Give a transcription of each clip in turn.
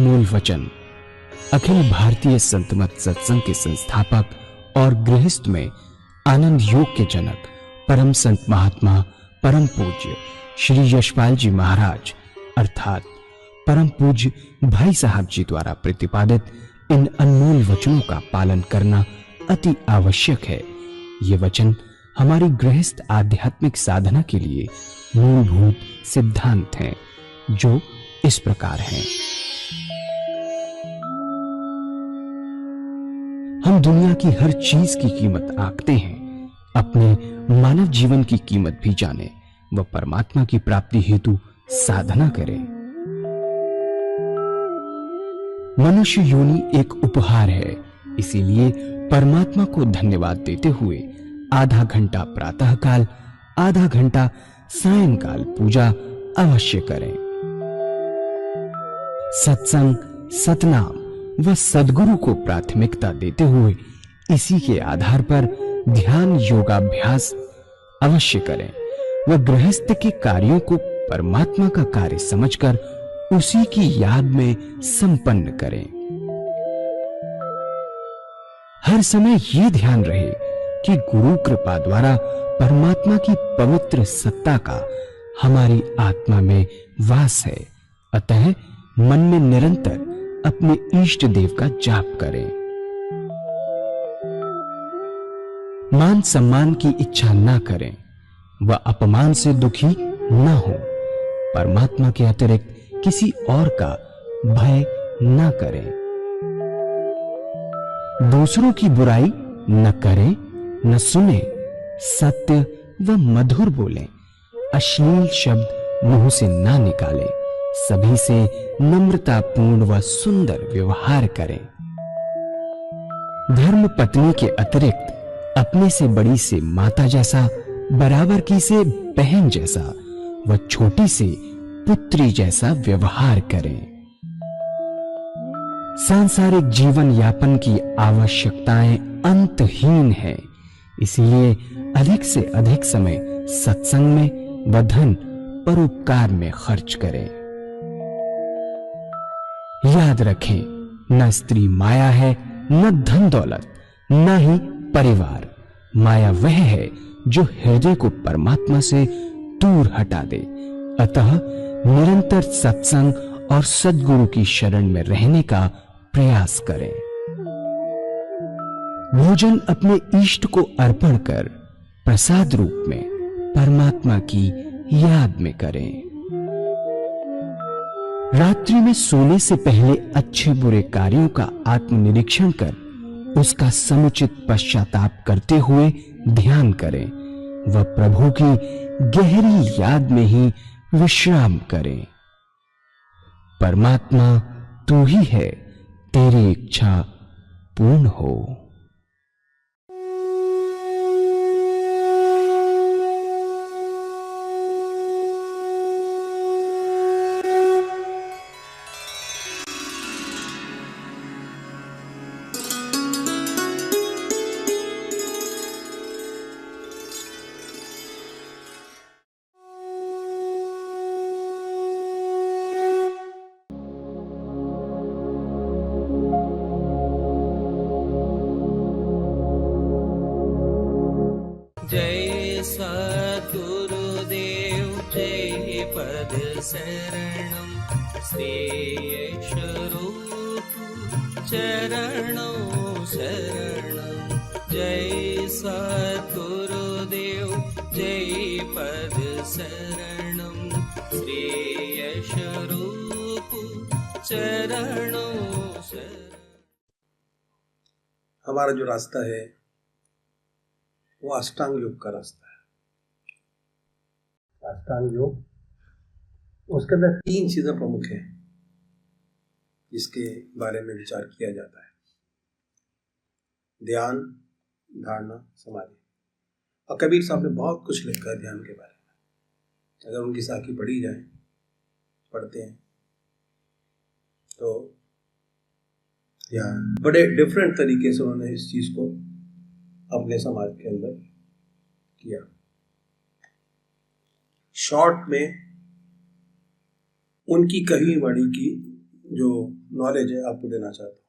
अनमोल वचन अखिल भारतीय संत मत सत्संग के संस्थापक और गृहस्थ में आनंद योग के जनक परम संत महात्मा परम पूज्य श्री यशपाल जी महाराज अर्थात परम पूज्य भाई साहब जी द्वारा प्रतिपादित इन अनमोल वचनों का पालन करना अति आवश्यक है। ये वचन हमारी गृहस्थ आध्यात्मिक साधना के लिए मूलभूत सिद्धांत हैं, जो इस प्रकार हैं। हम दुनिया की हर चीज की कीमत आंकते हैं, अपने मानव जीवन की कीमत भी जाने व परमात्मा की प्राप्ति हेतु साधना करें। मनुष्य योनि एक उपहार है, इसीलिए परमात्मा को धन्यवाद देते हुए आधा घंटा प्रातःकाल, आधा घंटा सायंकाल पूजा अवश्य करें। सत्संग, सतनाम व सद्गुरु को प्राथमिकता देते हुए इसी के आधार पर ध्यान योगाभ्यास अवश्य करें व गृहस्थ के कार्यों को परमात्मा का कार्य समझकर उसी की याद में संपन्न करें। हर समय ये ध्यान रहे कि गुरु कृपा द्वारा परमात्मा की पवित्र सत्ता का हमारी आत्मा में वास है, अतः मन में निरंतर अपने इष्ट देव का जाप करें। मान सम्मान की इच्छा ना करें व अपमान से दुखी ना हो। परमात्मा के अतिरिक्त किसी और का भय ना करें। दूसरों की बुराई न करें, न सुने, सत्य व मधुर बोलें, अश्लील शब्द मुंह से ना निकालें, सभी से नम्रतापूर्ण व सुंदर व्यवहार करें। धर्म पत्नी के अतिरिक्त अपने से बड़ी से माता जैसा, बराबर की से बहन जैसा व छोटी से पुत्री जैसा व्यवहार करें। सांसारिक जीवन यापन की आवश्यकताएं अंतहीन है, इसलिए अधिक से अधिक समय सत्संग में व धन परोपकार में खर्च करें। याद रखें, न स्त्री माया है, न धन दौलत, न ही परिवार। माया वह है जो हृदय को परमात्मा से दूर हटा दे। अतः निरंतर सत्संग और सद्गुरु की शरण में रहने का प्रयास करें। भोजन अपने इष्ट को अर्पण कर प्रसाद रूप में परमात्मा की याद में करें। रात्रि में सोने से पहले अच्छे बुरे कार्यों का आत्मनिरीक्षण कर उसका समुचित पश्चाताप करते हुए ध्यान करें व प्रभु की गहरी याद में ही विश्राम करें। परमात्मा तू ही है, तेरी इच्छा पूर्ण हो। जय सद्गुरुदेव जय पद शरणं श्रेयस्वरूप चरणों शरणं। जय सद्गुरुदेव जय पद शरणं श्रेयस्वरूप चरणों शरणं। हमारा जो रास्ता है वो अष्टांग योग का रास्ता है। अष्टांग योग, उसके अंदर 3 चीजें प्रमुख हैं जिसके बारे में विचार किया जाता है: ध्यान, धारणा, समाधि। और कबीर साहब ने बहुत कुछ लिखा है ध्यान के बारे में। अगर उनकी साखी पढ़ी जाए, पढ़ते हैं तो ध्यान बड़े डिफरेंट तरीके से उन्होंने इस चीज को अपने समाज के अंदर किया। शॉर्ट में उनकी कही वाणी की जो नॉलेज है आपको देना चाहता हूँ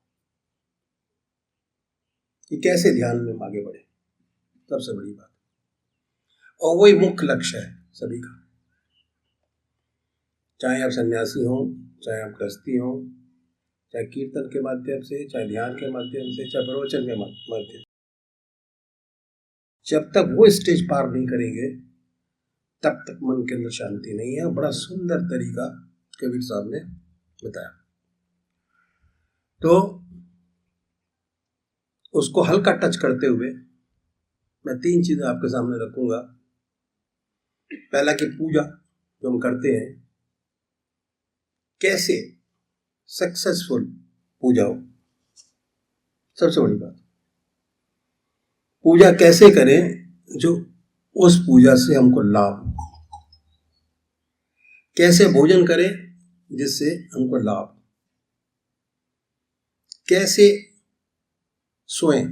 कि कैसे ध्यान में हम आगे बढ़े, सबसे बड़ी बात। और वही मुख्य लक्ष्य है सभी का, चाहे आप सन्यासी हों, चाहे आप गृहस्थी हों, चाहे कीर्तन के माध्यम से, चाहे ध्यान के माध्यम से, चाहे प्रवचन के माध्यम से। जब तक वो स्टेज पार नहीं करेंगे तब तक मन के अंदर शांति नहीं है। बड़ा सुंदर तरीका कबीर साहब ने बताया। तो उसको हल्का टच करते हुए मैं 3 चीजें आपके सामने रखूंगा। पहला कि पूजा जो हम करते हैं, कैसे सक्सेसफुल पूजा हो, सबसे बड़ी बात। पूजा कैसे करें जो उस पूजा से हमको लाभ हो, कैसे भोजन करें जिससे हमको लाभ, कैसे सोएं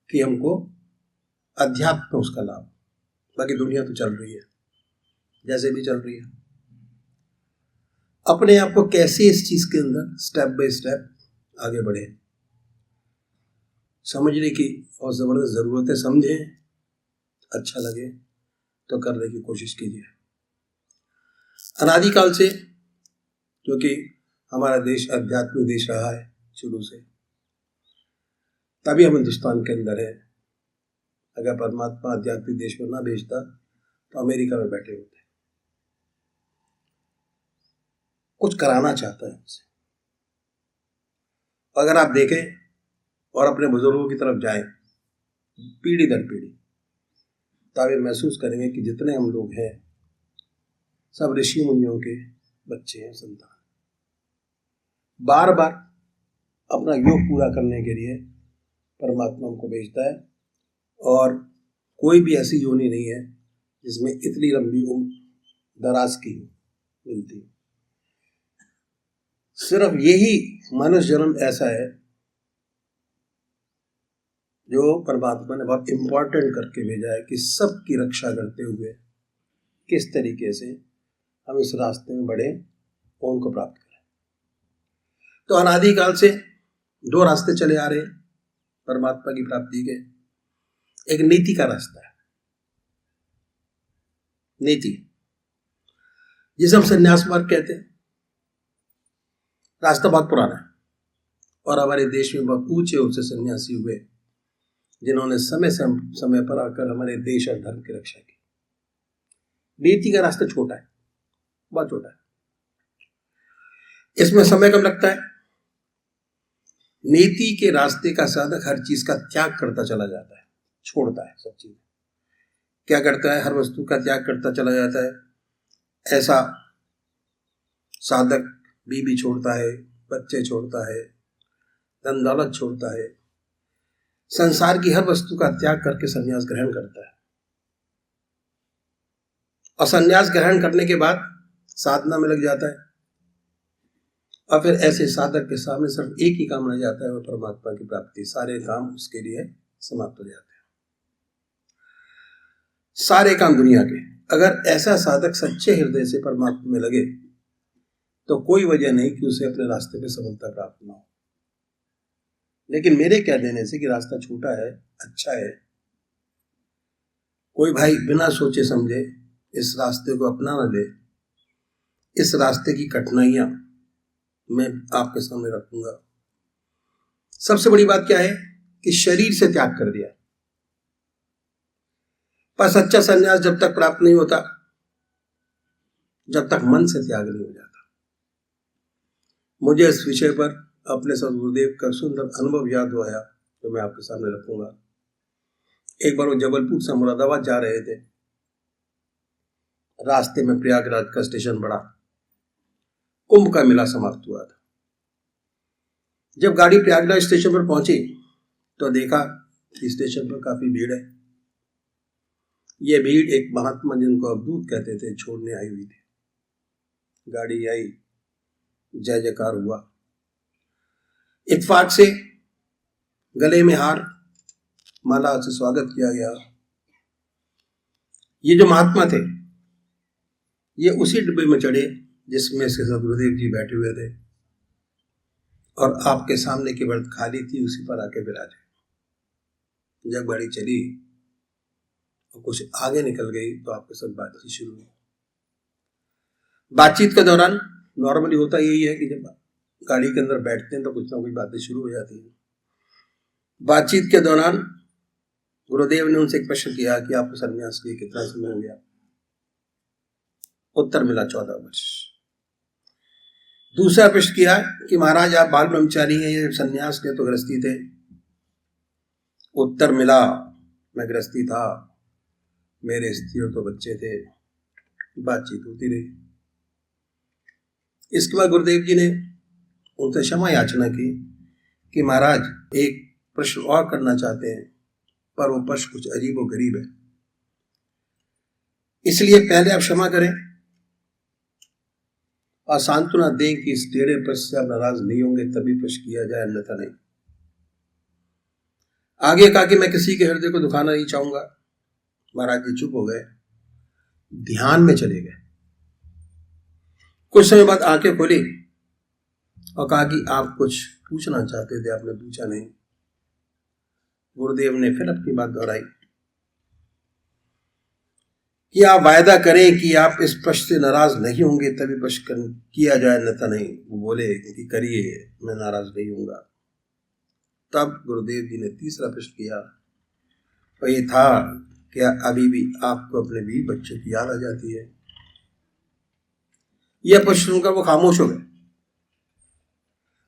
कि हमको अध्यात्म में उसका लाभ। बाकी दुनिया तो चल रही है जैसे भी चल रही है, अपने आप को कैसे इस चीज के अंदर स्टेप बाय स्टेप आगे बढ़े, समझने की और जबरदस्त जरूरत है। समझें, अच्छा लगे तो करने की कोशिश कीजिए। अनादिकाल से, क्योंकि हमारा देश आध्यात्मिक देश रहा है शुरू से, तभी हम हिंदुस्तान के अंदर है। अगर परमात्मा आध्यात्मिक देश में ना भेजता तो अमेरिका में बैठे होते। कुछ कराना चाहता है हमसे। अगर आप देखें और अपने बुजुर्गों की तरफ जाएं, पीढ़ी दर पीढ़ी, तब महसूस करेंगे कि जितने हम लोग हैं सब ऋषि मुनियों के बच्चे हैं, संतान। बार बार अपना योग पूरा करने के लिए परमात्मा हमको भेजता है, और कोई भी ऐसी योनि नहीं है जिसमें इतनी लंबी उम्र दराज की मिलती। सिर्फ यही मनुष्य जन्म ऐसा है जो परमात्मा ने बहुत इंपॉर्टेंट करके भेजा है कि सबकी रक्षा करते हुए किस तरीके से हम इस रास्ते में बढ़े और उनको प्राप्त करें। तो अनादिकाल से 2 रास्ते चले आ रहे हैं परमात्मा की प्राप्ति के। एक नीति का रास्ता है, नीति जिसे हम संन्यास मार्ग कहते हैं। रास्ता बहुत पुराना है और हमारे देश में बहुत ऊंचे ऊंचे सन्यासी हुए जिन्होंने समय पर आकर हमारे देश और धर्म की रक्षा की। नीति का रास्ता छोटा है, बहुत छोटा है, इसमें समय कम लगता है। नीति के रास्ते का साधक हर चीज का त्याग करता चला जाता है, छोड़ता है सब चीज। क्या करता है? हर वस्तु का त्याग करता चला जाता है। ऐसा साधक बीवी छोड़ता है, बच्चे छोड़ता है, धन दौलत छोड़ता है, संसार की हर वस्तु का त्याग करके संन्यास ग्रहण करता है। और संन्यास ग्रहण करने के बाद साधना में लग जाता है, और फिर ऐसे साधक के सामने सिर्फ एक ही काम रह जाता है, वो परमात्मा की प्राप्ति। सारे काम उसके लिए समाप्त हो जाते हैं, सारे काम दुनिया के। अगर ऐसा साधक सच्चे हृदय से परमात्मा में लगे तो कोई वजह नहीं कि उसे अपने रास्ते पे सफलता प्राप्त ना हो। लेकिन मेरे कह देने से कि रास्ता छोटा है, अच्छा है, कोई भाई बिना सोचे समझे इस रास्ते को अपना न ले, इस रास्ते की कठिनाइयां मैं आपके सामने रखूंगा। सबसे बड़ी बात क्या है कि शरीर से त्याग कर दिया, पर सच्चा संन्यास जब तक प्राप्त नहीं होता जब तक मन से त्याग नहीं हो जाता। मुझे इस विषय पर अपने सदगुरुदेव का सुंदर अनुभव याद आया जो मैं आपके सामने रखूंगा। एक बार वो जबलपुर से मुरादाबाद जा रहे थे, रास्ते में प्रयागराज का स्टेशन पड़ा, कुंभ का मेला समाप्त हुआ था। जब गाड़ी प्रयागराज स्टेशन पर पहुंची तो देखा कि स्टेशन पर काफी भीड़ है। ये भीड़ एक महात्मा जिनको अवधूत कहते थे छोड़ने आई हुई थी। गाड़ी आई, जय जयकार हुआ, इत्तेफाक से गले में हार, माला से स्वागत किया गया। ये जो महात्मा थे ये उसी डिब्बे में चढ़े जिसमें से सदगुरुदेव जी बैठे हुए थे। और आपके सामने की बर्थ खाली थी, उसी पर आके बिराजे। जब गाड़ी चली और कुछ आगे निकल गई तो आपके साथ बातचीत शुरू हुई। बातचीत के दौरान नॉर्मली होता यही है कि जब गाड़ी के अंदर बैठते हैं तो कुछ ना कुछ बातें शुरू हो जाती हैं। बातचीत के दौरान गुरुदेव ने उनसे एक प्रश्न किया कि आपको संन्यास लिए कितना समय हो गया। उत्तर मिला 14 वर्ष। दूसरा प्रश्न किया कि महाराज आप बाल ब्रह्मचारी हैं, ये संन्यास लिए तो गृहस्थी थे। उत्तर मिला मैं गृहस्थी था, मेरे स्त्री और तो बच्चे थे। बातचीत होती रही। इसके बाद गुरुदेव जी ने उनसे क्षमा याचना की कि महाराज एक प्रश्न और करना चाहते हैं, पर वो प्रश्न कुछ अजीब और गरीब है, इसलिए पहले आप क्षमा करें और सांत्वना दें कि इस टेढ़े प्रश्न से आप नाराज नहीं होंगे, तभी प्रश्न किया जाए, अन्यथा नहीं। आगे कहा कि मैं किसी के हृदय को दुखाना नहीं चाहूंगा। महाराज जी चुप हो गए, ध्यान में चले गए। कुछ समय बाद आंखें खोली और कहा कि आप कुछ पूछना चाहते थे, आपने पूछा नहीं। गुरुदेव ने फिर अपनी बात दोहराई कि आप वायदा करें कि आप इस प्रश्न से नाराज नहीं होंगे, तभी प्रश्न किया जाए, अन्यथा नहीं। वो बोले कि करिए, मैं नाराज नहीं होऊंगा। तब गुरुदेव जी ने तीसरा प्रश्न किया और ये था, क्या अभी भी आपको अपने बीवी बच्चों की याद आ जाती है? यह प्रश्न सुनकर वो खामोश हो गए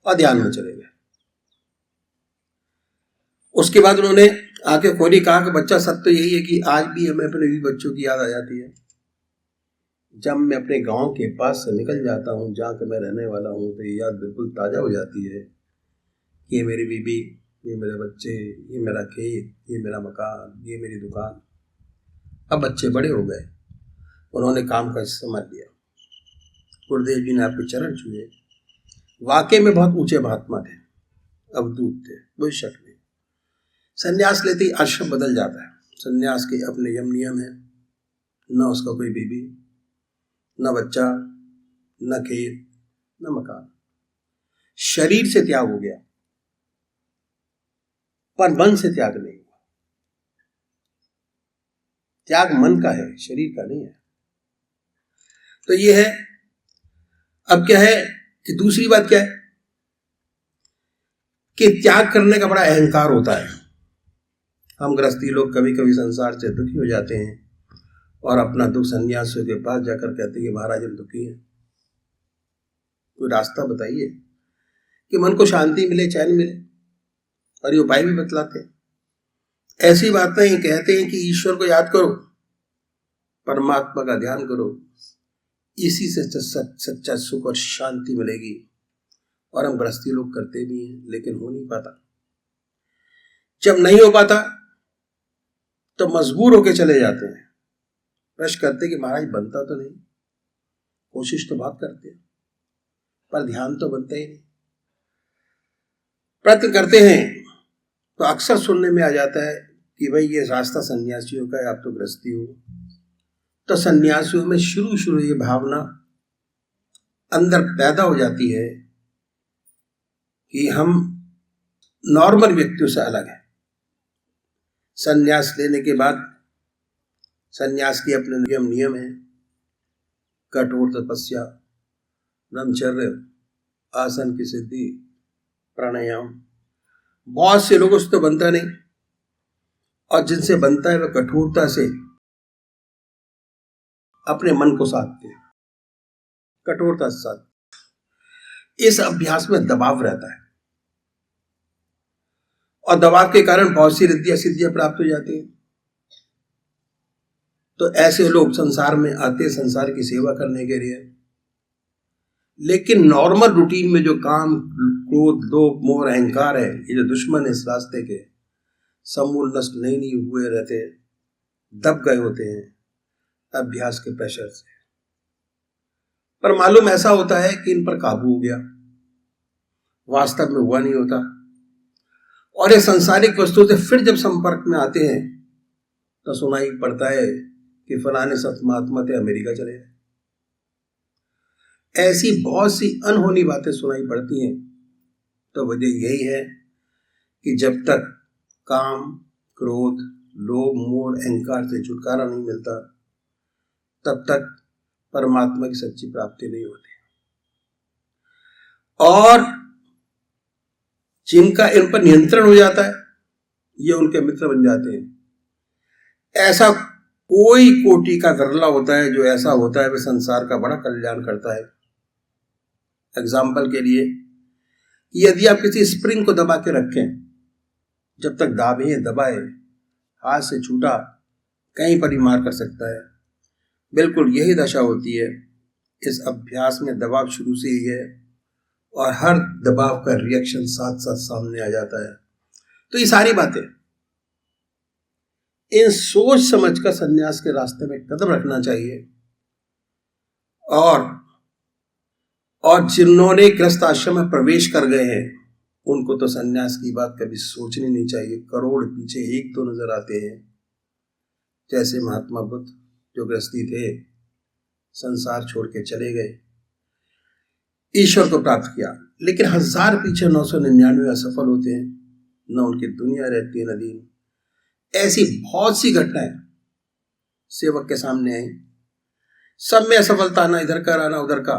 और ध्यान में चले गए। उसके बाद उन्होंने आंखें खोली, कहा कि बच्चा सत्य तो यही है कि आज भी हमें अपने बीवी बच्चों की याद आ जाती है। जब मैं अपने गांव के पास से निकल जाता हूँ जहाँ के मैं रहने वाला हूँ, तो ये याद बिल्कुल ताज़ा हो जाती है कि ये मेरी बीवी, ये मेरे बच्चे, ये मेरा खेत, ये मेरा मकान, ये मेरी दुकान। अब बच्चे बड़े हो गए, उन्होंने काम का संभाल लिया। गुरुदेव जी ने आपके चरण छुए। वाकई में बहुत ऊंचे महात्मा थे, अवधूत थे, कोई शक नहीं। संन्यास लेते ही आश्रम बदल जाता है। संन्यास के अपने यम नियम है, न उसका कोई बीबी, न बच्चा, न खेत, न मकान। शरीर से त्याग हो गया, पर मन से त्याग नहीं हुआ। त्याग मन का है, शरीर का नहीं है। तो ये है। अब क्या है कि दूसरी बात क्या है कि त्याग करने का बड़ा अहंकार होता है। हम गृहस्थी लोग कभी कभी संसार से दुखी हो जाते हैं और अपना दुख सन्यासियों के पास जाकर कहते हैं कि महाराज हम दुखी हैं, कोई रास्ता बताइए कि मन को शांति मिले, चैन मिले। और ये उपाय भी बतलाते हैं। ऐसी बातें कहते हैं कि ईश्वर को याद करो, परमात्मा का ध्यान करो, इसी से सच्चा सुख और शांति मिलेगी। और हम गृहस्थी लोग करते भी हैं, लेकिन हो नहीं पाता। जब नहीं हो पाता तो मजबूर होके चले जाते हैं। प्रश्न करते कि महाराज बनता तो नहीं, कोशिश तो बहुत करते हैं, पर ध्यान तो बनता ही नहीं। प्रयत्न करते हैं तो अक्सर सुनने में आ जाता है कि भाई ये रास्ता सन्यासियों का है, आप तो गृहस्थी हो। तो सन्यासियों में शुरू ये भावना अंदर पैदा हो जाती है कि हम नॉर्मल व्यक्तियों से अलग हैं। सन्यास लेने के बाद सन्यास के अपने नियम हैं, कठोर तपस्या, ब्रह्मचर्य, आसन की सिद्धि, प्राणायाम। बहुत से लोगों से तो बनता नहीं, और जिनसे बनता है वह कठोरता से अपने मन को साधते हैं, कठोरता से साधते। इस अभ्यास में दबाव रहता है और दबाव के कारण बहुत सी रिद्धियां सिद्धियां प्राप्त हो जाती हैं। तो ऐसे लोग संसार में आते संसार की सेवा करने के लिए, लेकिन नॉर्मल रूटीन में जो काम, क्रोध, लोभ, मोह, अहंकार है, ये जो दुश्मन है इस रास्ते के, समूल नष्ट नहीं हुए रहते, दब गए होते हैं अभ्यास के प्रेशर से। पर मालूम ऐसा होता है कि इन पर काबू हो गया, वास्तव में हुआ नहीं होता। और ये सांसारिक वस्तु से फिर जब संपर्क में आते हैं तो सुनाई पड़ता है कि फलाने संत महात्मा थे, अमेरिका चले गए। ऐसी बहुत सी अनहोनी बातें सुनाई पड़ती हैं तो वजह यही है कि जब तक काम, क्रोध, लोभ, मोह, अहंकार से छुटकारा नहीं मिलता, तब तक परमात्मा की सच्ची प्राप्ति नहीं होती। और जिनका इन पर नियंत्रण हो जाता है, ये उनके मित्र बन जाते हैं। ऐसा कोई कोटि का गरला होता है जो ऐसा होता है वह संसार का बड़ा कल्याण करता है। एग्जाम्पल के लिए, यदि आप किसी स्प्रिंग को दबा के रखें, जब तक दबाए हाथ से छूटा कहीं पर ही मार कर सकता है। बिल्कुल यही दशा होती है। इस अभ्यास में दबाव शुरू से ही है और हर दबाव का रिएक्शन साथ साथ सामने आ जाता है। तो ये सारी बातें इन सोच समझ कर संन्यास के रास्ते में कदम रखना चाहिए। और जिन्होंने गृहस्थ आश्रम में प्रवेश कर गए हैं उनको तो संन्यास की बात कभी सोचनी नहीं चाहिए। करोड़ पीछे एक तो नजर आते हैं। जैसे महात्मा बुद्ध जो गृहस्थी थे, संसार छोड़ के चले गए, ईश्वर को प्राप्त किया, लेकिन 1000 पीछे 999 असफल होते हैं। न उनकी दुनिया रहती है न दीन। ऐसी बहुत सी घटनाएं सेवक के सामने आई। सब में असफलता, ना इधर का ना उधर का।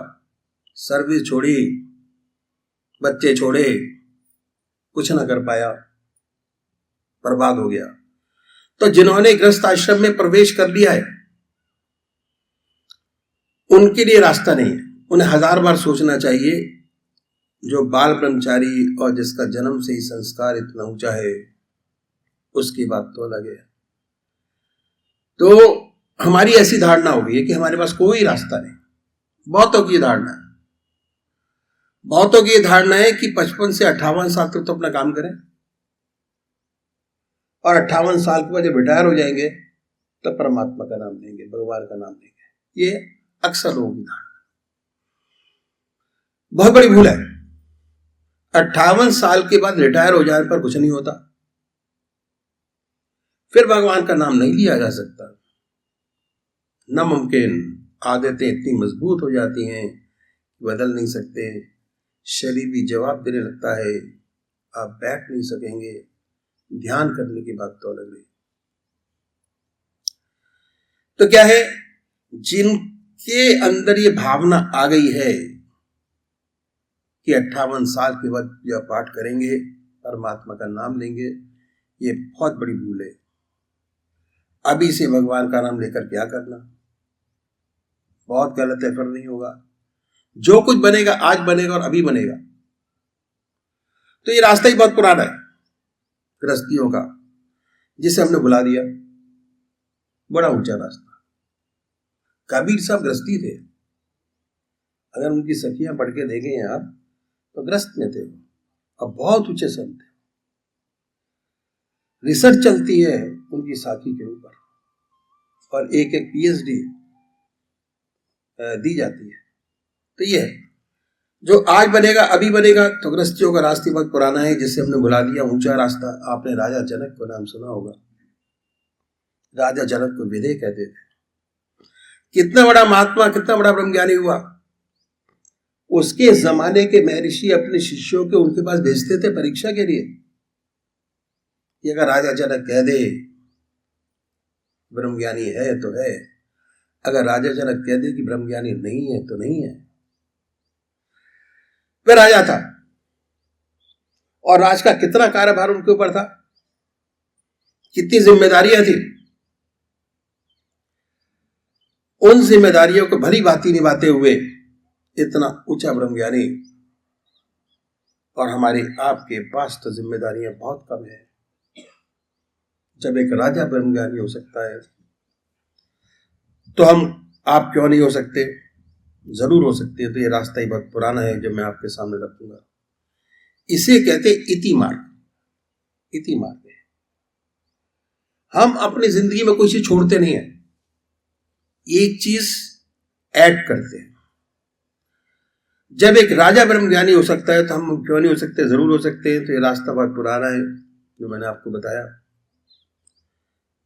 सर्विस छोड़ी, बच्चे छोड़े, कुछ ना कर पाया, बर्बाद हो गया। तो जिन्होंने गृहस्थ आश्रम में प्रवेश कर लिया है उनके लिए रास्ता नहीं है। उन्हें 1000 बार सोचना चाहिए। जो बाल ब्रह्मचारी और जिसका जन्म से ही संस्कार इतना ऊंचा है, उसकी बात तो अलग है। तो हमारी ऐसी धारणा हो गई है कि हमारे पास कोई रास्ता नहीं। बहुतों की धारणा है कि 55 से 58 साल तक तो अपना काम करें और 58 साल के बाद जब रिटायर हो जाएंगे तब परमात्मा का नाम लेंगे, भगवान का नाम लेंगे। ये अक्सर लोगों की धारणा बहुत बड़ी भूल है। 58 साल के बाद रिटायर हो जाने पर कुछ नहीं होता, फिर भगवान का नाम नहीं लिया जा सकता। नामुमकिन। आदतें इतनी मजबूत हो जाती हैं, बदल नहीं सकते। शरीर भी जवाब देने लगता है, आप बैठ नहीं सकेंगे। ध्यान करने की बात तो अलग है। तो क्या है, जिनके अंदर ये भावना आ गई है कि 58 साल के बाद यह पाठ करेंगे, परमात्मा का नाम लेंगे, ये बहुत बड़ी भूल है। अभी से भगवान का नाम लेकर क्या करना, बहुत गलत है, फिर नहीं होगा। जो कुछ बनेगा आज बनेगा और अभी बनेगा। तो ये रास्ता ही बहुत पुराना है गृहस्थियों का, जिसे हमने बुला दिया। बड़ा ऊंचा रास्ता। कबीर साहब गृहस्थी थे। अगर उनकी सखियां पढ़ के देखें आप तो गृहस्थ में थे और बहुत ऊंचे संत थे। रिसर्च चलती है उनकी साखी के ऊपर और एक PhD दी जाती है। तो ये जो आज बनेगा अभी बनेगा। तो गृहस्थियों का रास्ता बहुत पुराना है, जिससे हमने बुला दिया ऊंचा रास्ता। आपने राजा जनक को नाम सुना होगा। राजा जनक को विदे कहते थे। कितना बड़ा महात्मा, कितना बड़ा ब्रह्मज्ञानी हुआ। उसके जमाने के महर्षि अपने शिष्यों के उनके पास भेजते थे परीक्षा के लिए। ये अगर राजा जनक कह दे ब्रह्मज्ञानी है तो है, अगर राजा जनक कह दे कि ब्रह्मज्ञानी नहीं है तो नहीं है। वह राजा था और राज का कितना कार्यभार उनके ऊपर था, कितनी जिम्मेदारियां थी। उन जिम्मेदारियों को भली भांति निभाते हुए इतना ऊंचा ब्रह्मज्ञानी, और हमारे आपके पास तो जिम्मेदारियां बहुत कम है। जब एक राजा ब्रह्मज्ञानी हो सकता है तो हम आप क्यों नहीं हो सकते? जरूर हो सकते हैं। तो ये रास्ता ही बहुत पुराना है जो मैं आपके सामने रखूंगा। इसे कहते इति मार्ग। इति मार्ग है। हम अपनी जिंदगी में कोई चीज छोड़ते नहीं है, एक चीज ऐड करते हैं। जब एक राजा ब्रह्मज्ञानी हो सकता है तो हम क्यों नहीं हो सकते? जरूर हो सकते हैं। तो ये रास्ता बहुत पुराना है जो मैंने आपको बताया।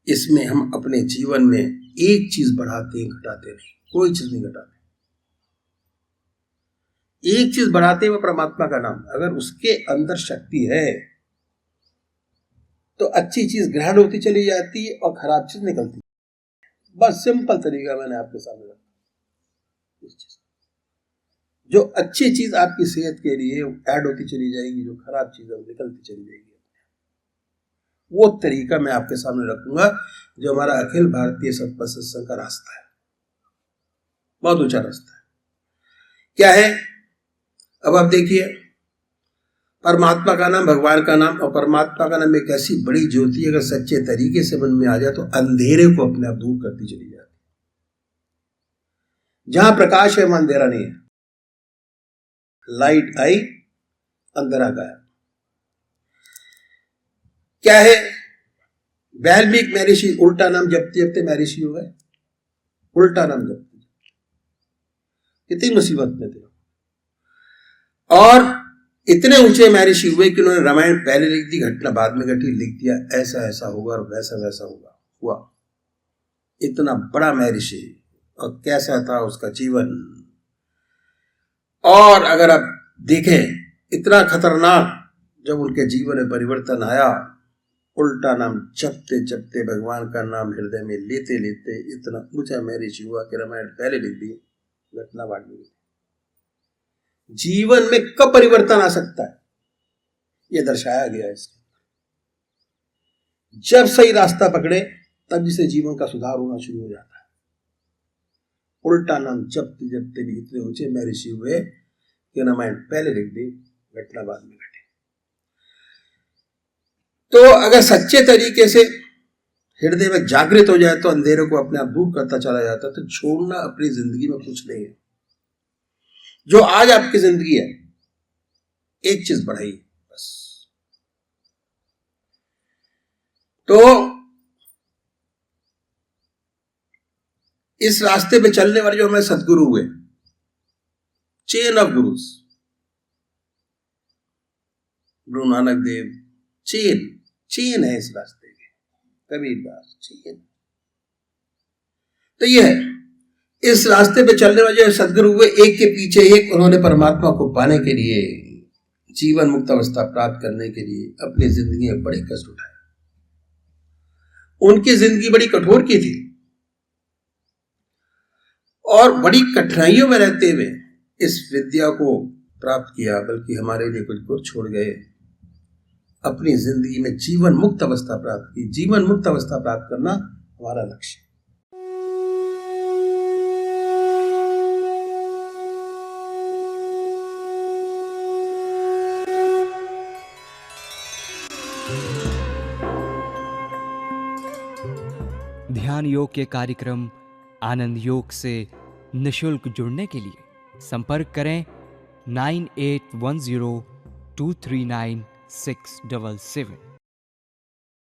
इसमें हम अपने जीवन में एक चीज बढ़ाते हैं, घटाते नहीं। कोई चीज नहीं घटाते। एक चीज बढ़ाते हुए परमात्मा का नाम, अगर उसके अंदर शक्ति है तो अच्छी चीज ग्रहण होती चली जाती है और खराब चीज निकलती है। बस सिंपल तरीका मैंने आपके सामने रखा। जो अच्छी चीज आपकी सेहत के लिए ऐड होती चली जाएगी, जो खराब चीज है वो निकलती चली जाएगी। वो तरीका मैं आपके सामने रखूंगा जो हमारा अखिल भारतीय सतपथ सत्संग का रास्ता है। बहुत ऊंचा रास्ता है। क्या है? अब आप देखिए, परमात्मा का नाम, भगवान का नाम, और परमात्मा का नाम एक ऐसी बड़ी ज्योति अगर सच्चे तरीके से मन में आ जाए तो अंधेरे को अपने आप दूर करती चली जाती। जहां प्रकाश है वहां अंधेरा नहीं है। लाइट आई, अंधेरा गया। क्या है? वाल्मीकि महर्षि उल्टा नाम जपते जपते महर्षि हो गए। उल्टा नाम जपते कितनी मुसीबत में थे, और इतने ऊंचे महर्षि हुए कि उन्होंने रामायण पहले लिख दी, घटना बाद में घटी, लिख दिया ऐसा ऐसा होगा और वैसा वैसा होगा, हुआ। इतना बड़ा महर्षि, और कैसा था उसका जीवन। और अगर आप देखें इतना खतरनाक, जब उनके जीवन में परिवर्तन आया, उल्टा नाम जपते जपते, भगवान का नाम हृदय में लेते लेते इतना ऊंचा महर्षि हुआ कि रामायण पहले लिख दी, घटना बाद में। जीवन में कब परिवर्तन आ सकता है यह दर्शाया गया है इसके। जब सही रास्ता पकड़े तब जिसे जीवन का सुधार होना शुरू हो जाता है। उल्टा नाम जपते जपते भी इतने ऊंचे महर्षि हुए कि रामायण पहले लिख दी, घटना बाद में घटी। तो अगर सच्चे तरीके से हृदय में जागृत हो जाए तो अंधेरे को अपने आप दूर करता चला जाता है। तो छोड़ना अपनी जिंदगी में कुछ नहीं है। जो आज आपकी जिंदगी है, एक चीज बढ़ाई बस। तो इस रास्ते पे चलने वाले जो हमारे सदगुरु हुए, chain of gurus, Guru Nanak Dev, chain है इस रास्ते के, कबीरदास चेन। तो यह है इस रास्ते पे चलने वाले जो सदगुरु हुए, एक के पीछे एक, उन्होंने परमात्मा को पाने के लिए, जीवन मुक्त अवस्था प्राप्त करने के लिए अपनी जिंदगी में बड़े कष्ट उठाए। उनकी जिंदगी बड़ी कठोर की थी, और बड़ी कठिनाइयों में रहते हुए इस विद्या को प्राप्त किया, बल्कि हमारे लिए कुछ गुर छोड़ गए। अपनी जिंदगी में जीवन मुक्त अवस्था प्राप्त की। जीवन मुक्त अवस्था प्राप्त करना हमारा लक्ष्य। ध्यान योग के कार्यक्रम आनंद योग से निशुल्क जुड़ने के लिए संपर्क करें 9810239677।